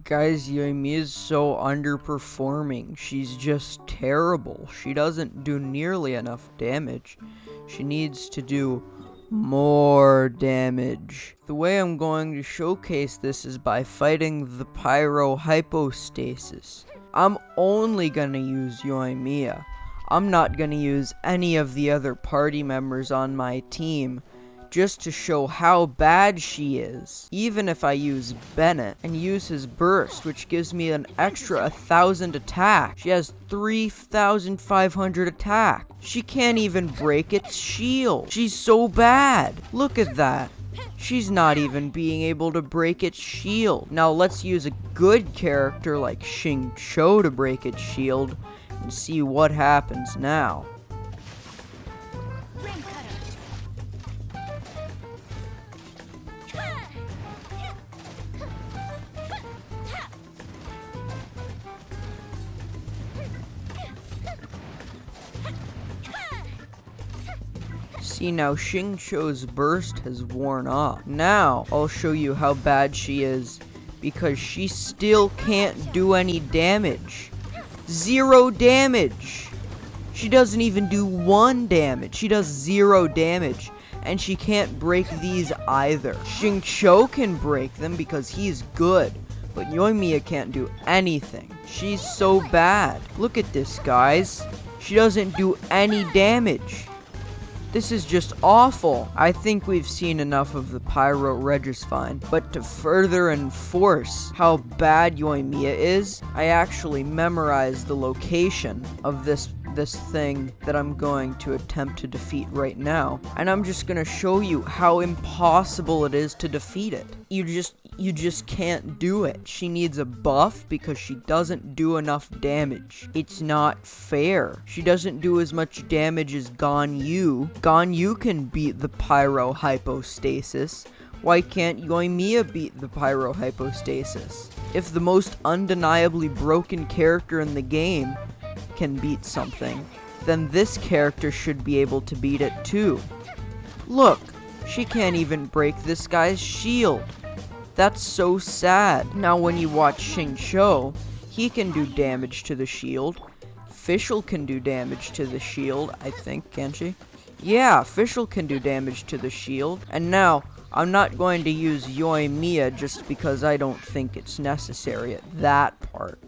Guys, Yoimiya is so underperforming. She's just terrible. She doesn't do nearly enough damage. She needs to do more damage. The way I'm going to showcase this is by fighting the Pyro Hypostasis. I'm only gonna use Yoimiya. I'm not gonna use any of the other party members on my team, just to show how bad she is. Even if I use Bennett and use his burst, which gives me an extra 1,000 attack. She has 3,500 attack. She can't even break its shield. She's so bad. Look at that. She's not even being able to break its shield. Now let's use a good character like Xingqiu to break its shield and see what happens now. See, now Xingqiu's burst has worn off. Now, I'll show you how bad she is, because she still can't do any damage. 0 damage! She doesn't even do 1 damage. She does 0 damage, and she can't break these either. Xingqiu can break them because he's good, but Yoimiya can't do anything. She's so bad. Look at this, guys. She doesn't do any damage. This is just awful. I think we've seen enough of the Pyro Regisvine, but to further enforce how bad Yoimiya is, I actually memorized the location of this thing that I'm going to attempt to defeat right now, and I'm just gonna show you how impossible it is to defeat it. You just can't do it. She needs a buff because she doesn't do enough damage. It's not fair. She doesn't do as much damage as Ganyu. Ganyu can beat the Pyro Hypostasis. Why can't Yoimiya beat the Pyro Hypostasis? If the most undeniably broken character in the game can beat something, then this character should be able to beat it too. Look, she can't even break this guy's shield. That's so sad. Now when you watch Xingqiu, he can do damage to the shield. Fischl can do damage to the shield, I think, can't she? Yeah, Fischl can do damage to the shield. And now, I'm not going to use Yoimiya just because I don't think it's necessary at that part.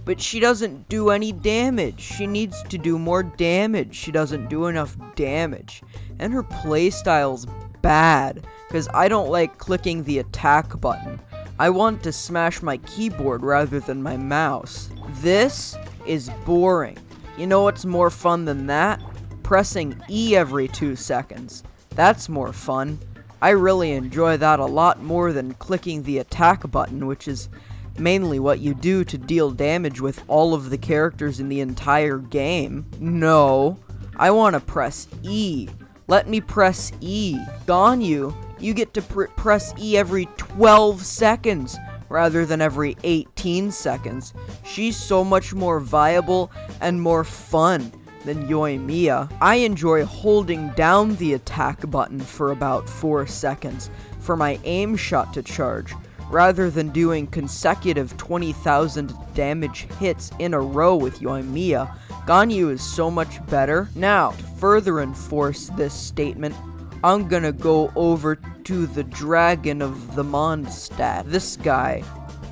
But she doesn't do any damage. She needs to do more damage. She doesn't do enough damage. And her playstyle's bad, because I don't like clicking the attack button. I want to smash my keyboard rather than my mouse. This is boring. You know what's more fun than that? Pressing E every 2 seconds. That's more fun. I really enjoy that a lot more than clicking the attack button, which is mainly what you do to deal damage with all of the characters in the entire game. No, I want to press E. Let me press E. Ganyu, you get to press E every 12 seconds rather than every 18 seconds. She's so much more viable and more fun than Yoimiya. I enjoy holding down the attack button for about 4 seconds for my aim shot to charge, rather than doing consecutive 20,000 damage hits in a row with Yoimiya. Ganyu is so much better. Now, to further enforce this statement, I'm gonna go over to the Dragon of the Mondstadt. This guy,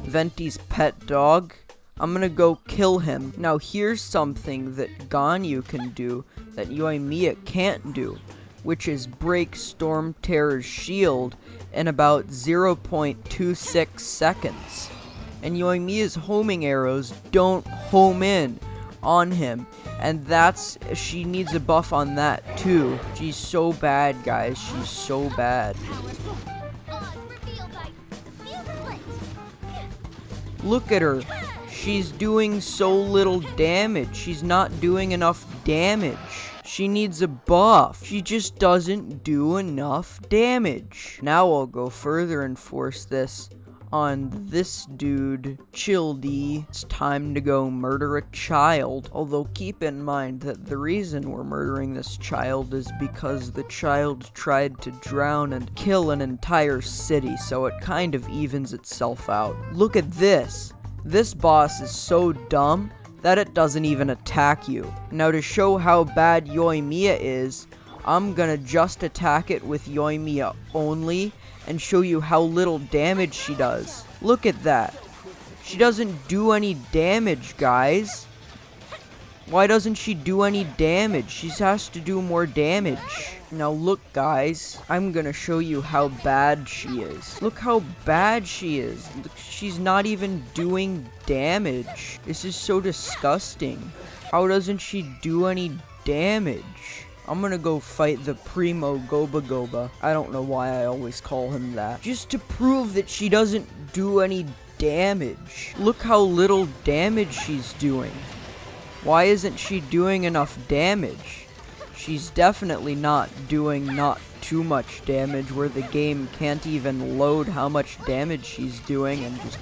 Venti's pet dog. I'm gonna go kill him. Now here's something that Ganyu can do that Yoimiya can't do, which is break Storm Terror's shield in about 0.26 seconds. And Yoimiya's homing arrows don't home in on him, and she needs a buff on that too. She's so bad, guys. She's so bad. Look at her. She's doing so little damage. She's not doing enough damage. She needs a buff. She just doesn't do enough damage. Now I'll go further and force this on this dude, Childy. It's time to go murder a child. Although keep in mind that the reason we're murdering this child is because the child tried to drown and kill an entire city, so it kind of evens itself out. Look at this. This boss is so dumb that it doesn't even attack you. Now to show how bad Yoimiya is, I'm gonna just attack it with Yoimiya only and show you how little damage she does. Look at that. She doesn't do any damage, guys. Why doesn't she do any damage? She has to do more damage. Now look, guys, I'm gonna show you how bad she is. Look how bad she is. Look, she's not even doing damage. This is so disgusting. How doesn't she do any damage? I'm gonna go fight the Primo Goba Goba. I don't know why I always call him that. Just to prove that she doesn't do any damage. Look how little damage she's doing. Why isn't she doing enough damage? She's definitely not doing too much damage where the game can't even load how much damage she's doing and just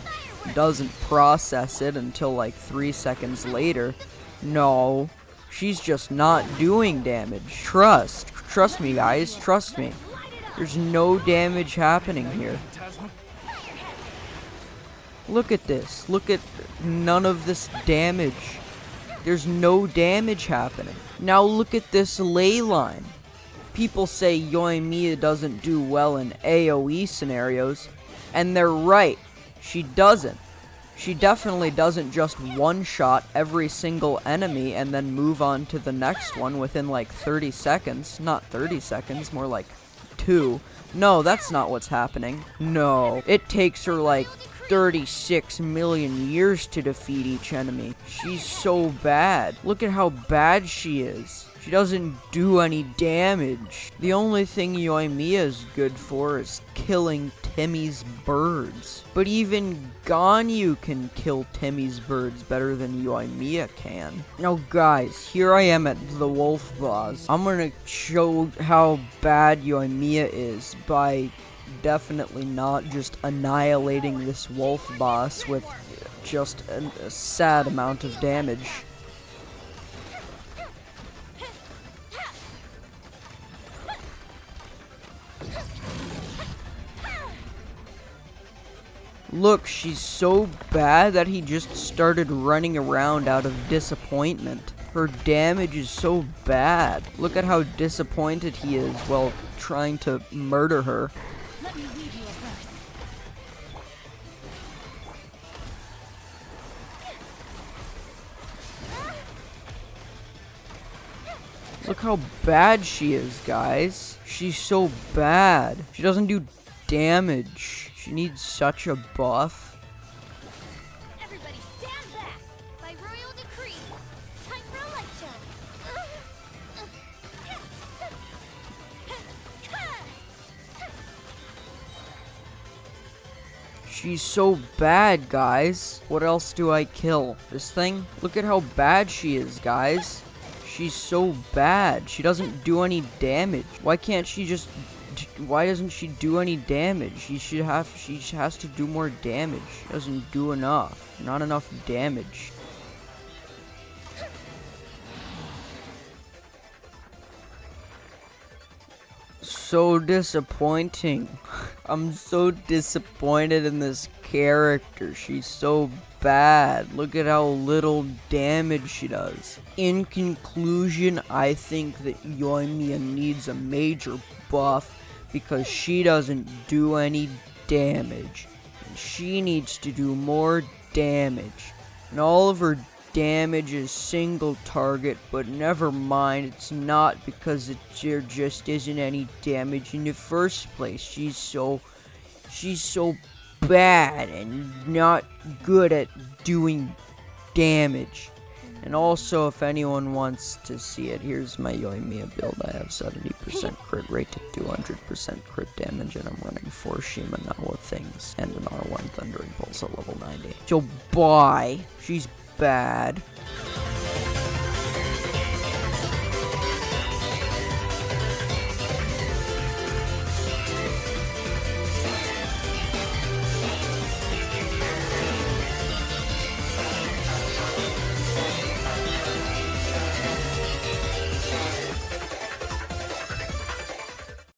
doesn't process it until like 3 seconds later. No, she's just not doing damage. Trust me, guys, trust me. There's no damage happening here. Look at this. Look at none of this damage. There's no damage happening. Now look at this ley line. People say Yoimiya doesn't do well in AoE scenarios, and they're right. She doesn't. She definitely doesn't just one-shot every single enemy and then move on to the next one within like 30 seconds. Not 30 seconds, more like 2. No, that's not what's happening. No. It takes her like 36 million years to defeat each enemy. She's so bad. Look at how bad she is. She doesn't do any damage. The only thing Yoimiya is good for is killing Timmy's birds. But even Ganyu can kill Timmy's birds better than Yoimiya can. Now guys, here I am at the wolf boss. I'm gonna show how bad Yoimiya is by definitely not just annihilating this wolf boss with just a sad amount of damage. Look, she's so bad that he just started running around out of disappointment. Her damage is so bad. Look at how disappointed he is while trying to murder her. Let me leave you a verse. Look how bad she is, guys. She's so bad. She doesn't do damage. She needs such a buff. Everybody stand back! By royal decree, time for a light show. She's so bad, guys. What else do I kill? This thing? Look at how bad she is, guys. She's so bad. She doesn't do any damage. Why can't she just... Why doesn't she do any damage? She has to do more damage. She doesn't do enough. Not enough damage. So disappointing. I'm so disappointed in this character. She's so bad. Look at how little damage she does. In conclusion, I think that Yoimiya needs a major buff because she doesn't do any damage. And she needs to do more damage. And all of her damage is single target, but never mind, it's not because there just isn't any damage in the first place. She's so bad and not good at doing damage. And also, if anyone wants to see it, here's my Yoimiya build. I have 70% crit rate to 200% crit damage, and I'm running 4 Shimenawa things and an R1 Thundering Pulse at level 90. So bye. She's bad.